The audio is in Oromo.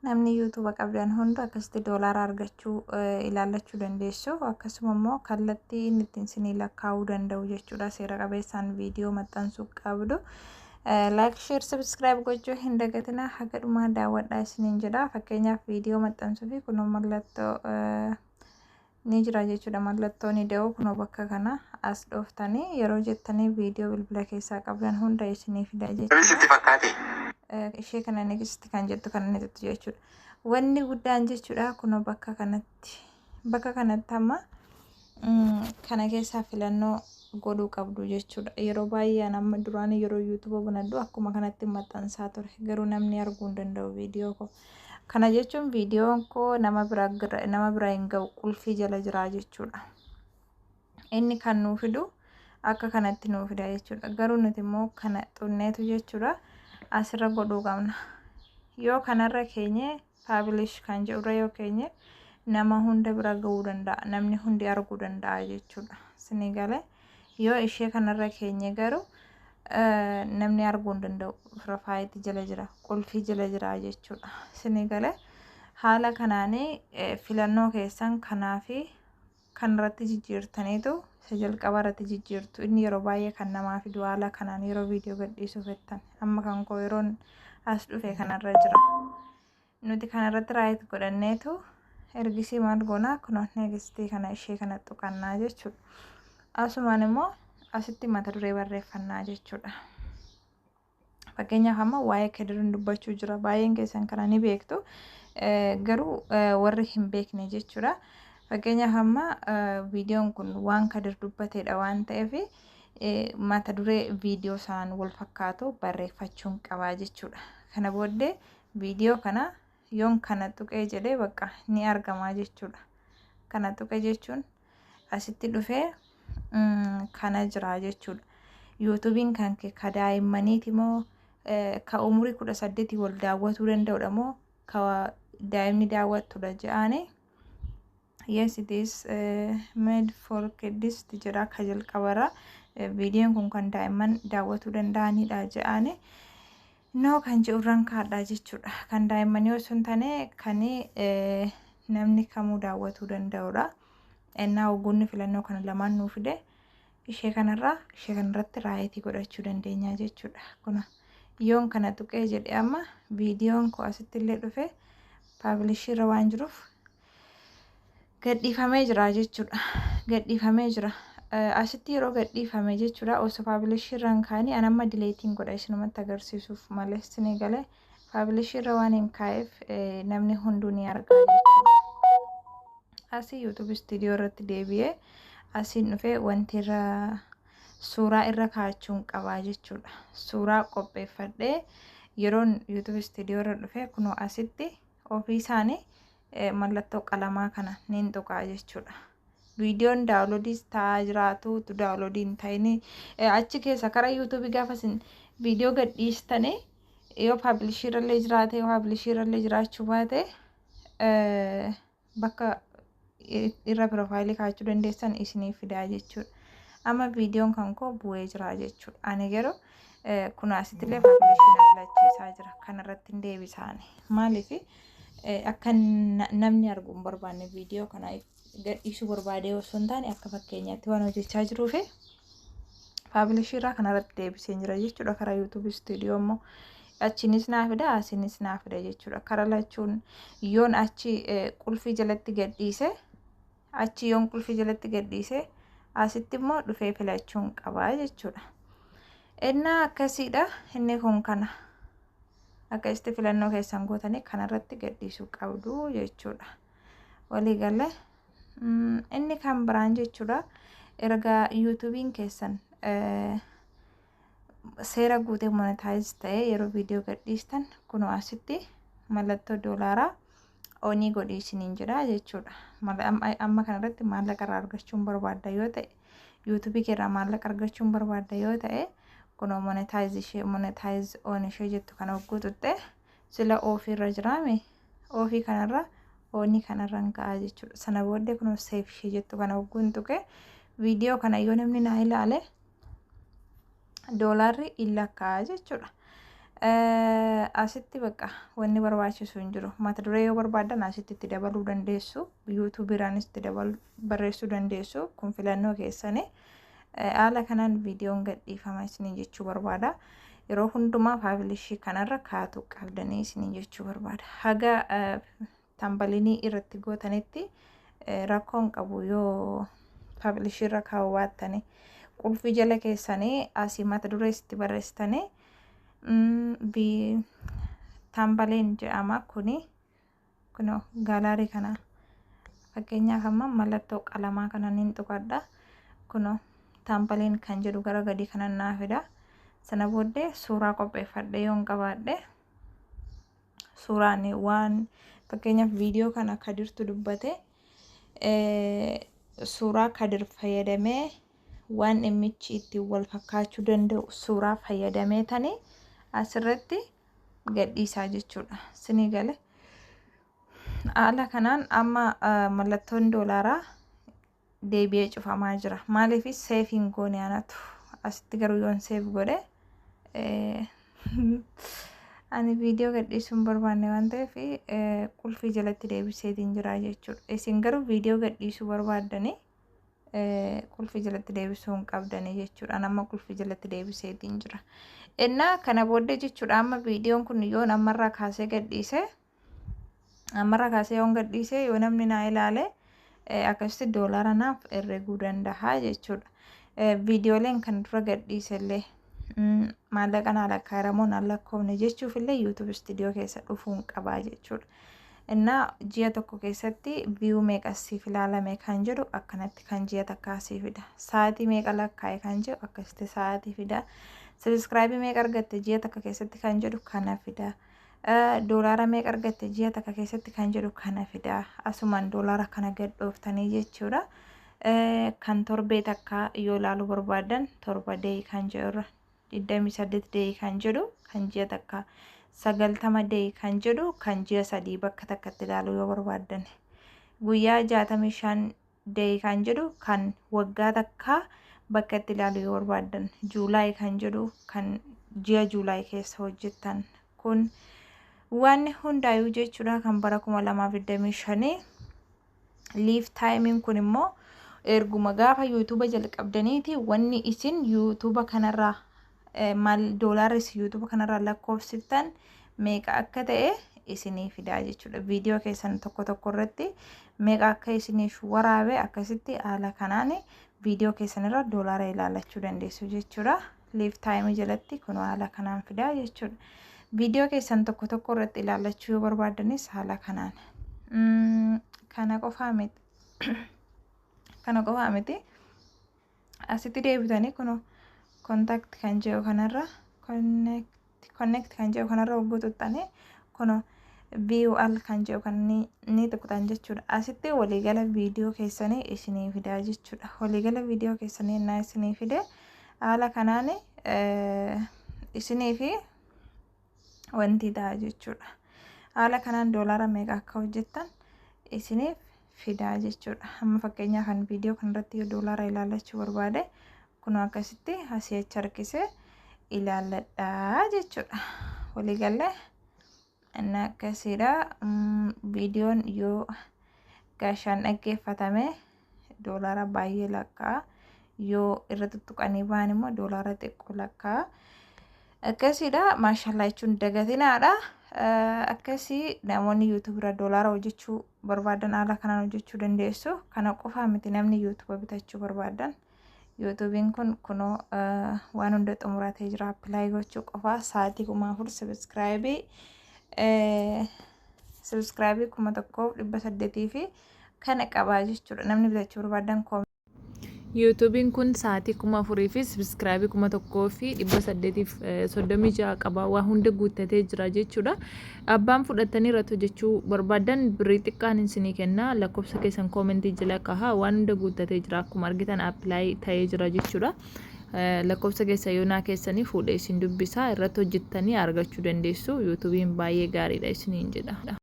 namni YouTube qabdan hundu akkasitti doolaara argachuu ilaallachuu dandeessu. Akkasuma immoo kallattii inni ittiin isinii lakkaa'uu danda'u jechuudha. Seera qabeessaan viidiyoo maxxansuu qabdu. Like, share, subscribe gochuu hin dagatinaa. Haga dhumaa daawwadhaa isiniin jedha. Fakkeenyaaf viidiyoo maxxansuu fi kunoo mallattoo ni jira jechuudha. Mallattoon ida'uu kunoo bakka kana as dhooftanii yeroo jettanii viidiyoo bilbila keessaa qabdan hunda isinii fida jechuudha. Ishee kana next kan jettu kan inni jettu jechuudha. Wanni guddaan jechuudha kunoo bakka kanatti amma kana keessaa filannoo godhuu qabdu jechuudha. Yeroo baay'ee amma duraan yeroo YouTube banadhu akkuma kanatti maxxansaa ture. Garuu namni arguu hin danda'u viidiyoo koo. Kana jechuun viidiyoon koo nama bira hin ga'u qulfii jala jira jechuudha. Inni kan nuu fidu akka kanatti nuu fida jechuudha. Garuu nuti immoo kana xunneetu jechuudha. Asirra godhuu qabna. Yoo kanarra keenye publish kan jedhurra yoo keenye nama hunda bira ga'uu danda'a. Namni hundi arguu danda'a jechuudha. Isinii galee yoo ishee kanarra keenye garuu namni arguu hin danda'u. Profaayilii jala jira, qulfii jala jira jechuudha. Isinii galee haala kanaanii filannoo keessan kanaa fi kanarratti jijjiirtaniitu isa jalqaba irratti jijjiirtu. Inni yeroo baay'ee kan namaa fidu haala kanaan yeroo viidiyoo gadhiisuuf jettan. Amma kan koo yeroon as dhufe kanarra jira. Nuti kanarratti raayit godhanneetu ergisii maal goonaa kunoo neegistii kana ishee kana tuqannaa jechuudha. Asumaan immoo asitti mata duree barreeffannaa jechuudha. Fakkeenyaaf amma waa'ee Kadirin dubbachuu jira. Baay'een keessan kana ni beektu. Garuu warri hin beekne jechuudha. Fakkeenyaaf amma viidiyoon kun waan Kadir dubbateedha waan ta'eef mata duree viidiyoo isaan wal fakkaatu barreeffachuun qabaa jechuudha. Kana booddee viidiyoo kana yoon kana tuqee jedhee bakka ni argamaa jechuudha. Kana tuqe jechuun asitti dhufee kana jira jechuudha. YouTubein kan ka daa'immaniiti moo ka umurii 18 wal daawwatuu danda'udha moo ka daa'imni daawwattudha jedhaanii. Yes, it is made for kids jedha ka jalqabarra. Viidiyoon kun kan daa'imman daawwatuu danda'anidha jedhaanii. No kan jedhurran kaadhaa jechuudha. Kan daa'immanii osoo hin taane kan namni kamuu daawwatuu danda'udha. Ennaa oguunni filannoo kana lamaan nuu fide ishee kanarratti raayitii godhachuu dandeenya jechuudha. Kuna yoon kana tuqee jedhe amma viidiyoon koo asitti illee dhufe paablishii irra waan jiruuf gadhiifamee jira jechuudha. Gadhiifamee jira. Asitti yeroo gadhiifame jechuudha. Osoo paablishii irra hin kaa'in an amma dileetiin godha isinumatti agarsiisuuf malee isinii galee paablishii irra waan hin kaa'eef namni hunduu ni argaa jechuudha. Asii YouTube studio irratti deebi'ee asiin dhufee wanti irra suuraa irra kaa'achuun qabaa jechuudha. Suuraa qopheeffadhee yeroon YouTube studio irra dhufee kunoo asitti ofii isaanii mallattoo qalamaa kana niin tuqaa jechuudha. Viidiyoon daawunloodiis ta'aa jiraatu tu daawunloodii hin ta'in achi keessa karaa YouTube gaafa isin viidiyoo gadhiistanii yoo paablishii irrallee jiraate yoo paablishii irrallee jiraachuu baate bakka irra profaayilii kaa'achuu dandeessan isinii fidaa jechuudha. Amma viidiyoon kan koo bu'ee jira jechuudha. Ani garuu kun asitti illee paablishii na filachiisaa jira. Kanarratti hin deebisaani. Maaliif akka namni arguu hin barbaanne viidiyoo kana gadhiisuu barbaadee osoo hin taane akka fakkeenyaatti waan hojjechaa jiruufi paablishii irraa kanarratti deebisee jira jechuudha. Karaa YouTube studio immoo achinis naa fida asinis naa fida jechuudha. Karaa lachuun yoon achi qulfii jalatti gadhiise asitti immoo dhufee filachuun qabaa jechuudha. Innaa akkasiidha. Inni kun kana akkasitti filannoo keessan gootanii kanarratti gadhiisuu qabdu jechuudha. Walii galee inni kan biraan jechuudha. Erga YouTubein keessan seera guutee monetaayiz ta'ee yeroo viidiyoo gadhiistan kunoo asitti mallattoo doolaaraa onii godhii isiniin jedha jechuudha. Amma kanarratti maallaqa irraa argachuun barbaadda yoo ta'e YouTube irraa maallaqa argachuun barbaadda yoo ta'e kunoo monetaayiz on ishee jettu kana hogguu tutte sila ofii irra jiraame ofii kanarra onii kanarra hin ka'a jechuudha. Sana booddee kunoo seef ishee jettu kana hogguu hin tuqe viidiyoo kana yoo namni naa ilaale doolaarri illa ka'a jechuudha. asitti bakka wanni barbaachisu hin jiru. Mata duree yoo barbaadan asitti itti dabaluu dandeessu. YouTuberaanis itti barreessuu dandeessu. Kun filannoo keessanii. Haala kanaan viidiyoon gadhiifama isinii jechuu barbaada. Yeroo hundumaa paabilishii kanarra kaatu qabdanii isinii jechuu barbaada. Haga tambalinii irratti gootanitti rakkoon qabu yoo paabilishii irra kaawwattanii qulfii jala keessanii asii mata duree itti barreessitanii tambaliin jedhama kunoo gaalaarii kana fakkeenyaaf amma mallattoo qalamaa kana niin tuqadha. Kunoo tambaliin kan jedhu gara gadii kana naa fida. Sana booddee suuraa qopheeffadhe yoon qabaadhe suuraan waan fakkeenyaaf viidiyoo kana Kadirtu dubbate suuraa Kadir fayyadamee waan imichi itti wal fakkaachuu danda'u suuraa fayyadamee tanii asirratti gadhiisaa jechuudha. Sinii gale haala kanaan amma mallattoon doolaaraa deebi'ee cufamaa jira. Maaliif seefiin goone anatu asitti garuu yoon seef godhe ani viidiyoo gadhiisuun barbaanne waan ta'eef qulfii jalatti deebiseetiin jira jechuudha. Isin garuu viidiyoo gadhiisuu barbaaddanii qulfii jalatti deebisuu hin qabdanii jechuudha. Amma qulfii jalatti deebiseetiin jira. Innaa kana booddee jechuudha amma viidiyoon kun yoon ammarraa kaasee yoon gadhiise yoo namni naa ilaale akkasitti doolaara naaf herreguu danda'a jechuudha. Viidiyooleen kan dura gadhiise illee maallaqa naa lakkaa'amoo naan lakkoofne jechuuf illee YouTube studio keessa dhufuun qabaa jechuudha. Innaa ji'a tokko keessatti view meeqa siif ilaalame kan jedhu akkanatti kan ji'a takkaa siif fida. Sa'aatii meeqa lakkaa'e kan jedhu akkasitti sa'aatii fida. Subscribe meeqa argatte ji'a takka keessatti kan jedhu kana fida. Doolaara meeqa argatte ji'a takka keessatti kan jedhu kana fida. Asumaan doolaara kana gad dhooftanii jechuudha. Kan torbee takka yoo ilaaluu barbaadan torba deeyi kan jedhu 28 deeyi kan jedhu kan ji'a takka 90 deeyi kan jedhu kan ji'a sadii bakka takkatti ilaaluu yoo barbaadan guyyaa 65 deeyi kan jedhu kan waggaa takka bakka itti ilaaluu yoo barbaadan Juulaay kan jedhu kan ji'a Juulaay keessa hojjettan kun waan hundaayyuu jechuudha kan bara 2025 liif taayimiin kun immoo erguma gaafa YouTube jalqabdaniiti wanni isin YouTube kanarraa maal doolaaris YouTube kanarraa lakkoofsiftan meeqa akka ta'e isinii fidaa jechuudha. Viidiyoo keessan tokko irratti meeqa akka isiniif waraabe akkasitti haala kanaan viidiyoo keessanirra doolaara ilaalachuu dandeessu jechuudha. Liif taayimii jalatti kun haala kanaan fidaa jechuudha. Viidiyoo keessan tokko irratti ilaalachuu yoo barbaadanis haala kanaan kana qofaa miti asitti deebitanii kun contact kan jedhu kanarra connect kan jedhu kanarra hogguu tuqxanii kun view al kan jedhu kan ni tuqxan jechuudha. Asitti waliigala viidiyoo keessanii isinii fidaa jechuudha. Waliigala viidiyoo keessanii innaa isinii fide haala kanaan isinii fi wanti ta'a jechuudha. Haala kanaan doolaara meeqa akka hojjettan isiniif fidaa jechuudha. Amma fakkeenyaa kan viidiyoo kanarratti yoo doolaara ilaalachuu barbaade kun akkasitti asii achi harkisee ilaalladhaa jechuudha. Waliigalee inni akkasiidha. Viidiyoon yoo gaashaan dhaggeeffatame doolaara baay'ee lakkaa'a. Yoo irra tuttuqanii ba'an immoo doolaara xiqqoo lakkaa'a. Akkasiidha. Maashaallah jechuun dagatinaadha. Akkasii namoonni YouTube irra doolaara hojjechuu barbaadan haala kanaan hojjechuu dandeessu. Kana qofaa miti namni YouTube bitachuu barbaadan YouTubein kun kunoo waan hunda xumuratee jira. Appilaayi gochuu qofaa sa'aatii 4,000 subscribe 1,800 fi kana qabaa jechuudha. Namni bitachuu barbaadan YouTubein kun sa'aatii 4,000 fi subscribe 1,836 qaba. Waa hunda guuttatee jira jechuudha. Abbaan fudhatanii irratti hojjechuu barbaadan birrii xiqqaan isinii kenna. Lakkoofsa keessan koomentii jala kahaa. Waan hunda guuttatee jira. Akkuma argitan appilaayi ta'ee jira jechuudha. Lakkoofsa keessa yoonaa keessanii fuudhee isin dubbisaa irratti hojjettanii argachuu dandeessu. YouTubein baay'ee gaariidha isiniin jedha.